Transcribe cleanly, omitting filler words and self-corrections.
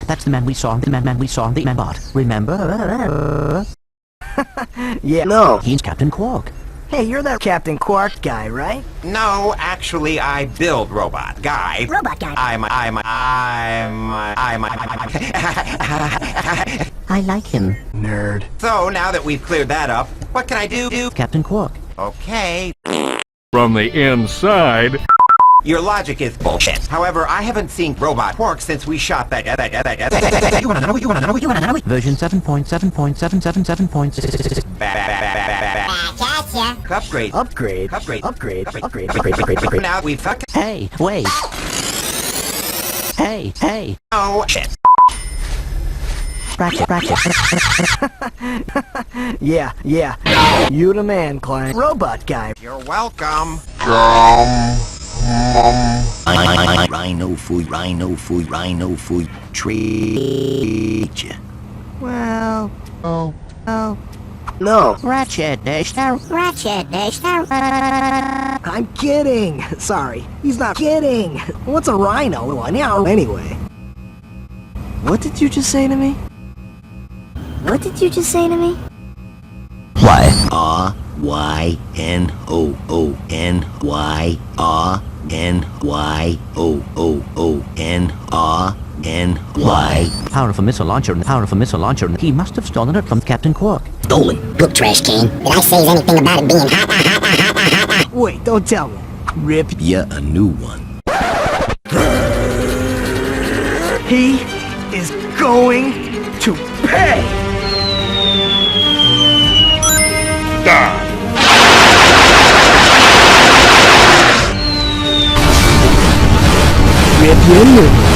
That's the man we saw. The man we saw on the bot. Remember? Yeah, no. He's Captain Quark. Hey, you're that Captain Quark guy, right? No, actually, I build robot guy. Robot guy. I like him. Nerd. So, now that we've cleared that up, what can I do? Captain Quark. Okay. From the inside. Your logic is bullshit. However, I haven't seen Robot Quark since we shot that. You wanna know? Version 7.7.777.6. Gotcha. Upgrade. Upgrade. Upgrade. Upgrade. Upgrade. Upgrade. Now we fuck. Hey, wait. Hey. Oh shit. Ratchet. Yeah. You the man, Clank. Robot guy. You're welcome. Rhino food, trade ya. Well... Oh. No. Ratchet dash down. I'm kidding. Sorry. He's not kidding. What's a rhino? Now, anyway. What did you just say to me? Why? RYNOONRYNYOONRNY. Power of a missile launcher. He must have stolen it from Captain Quark. Stolen. Book trash can. Did I say anything about it being hot? Wait, don't tell me. Rip. Yeah, a new one. He is going to pay. Rip your new one.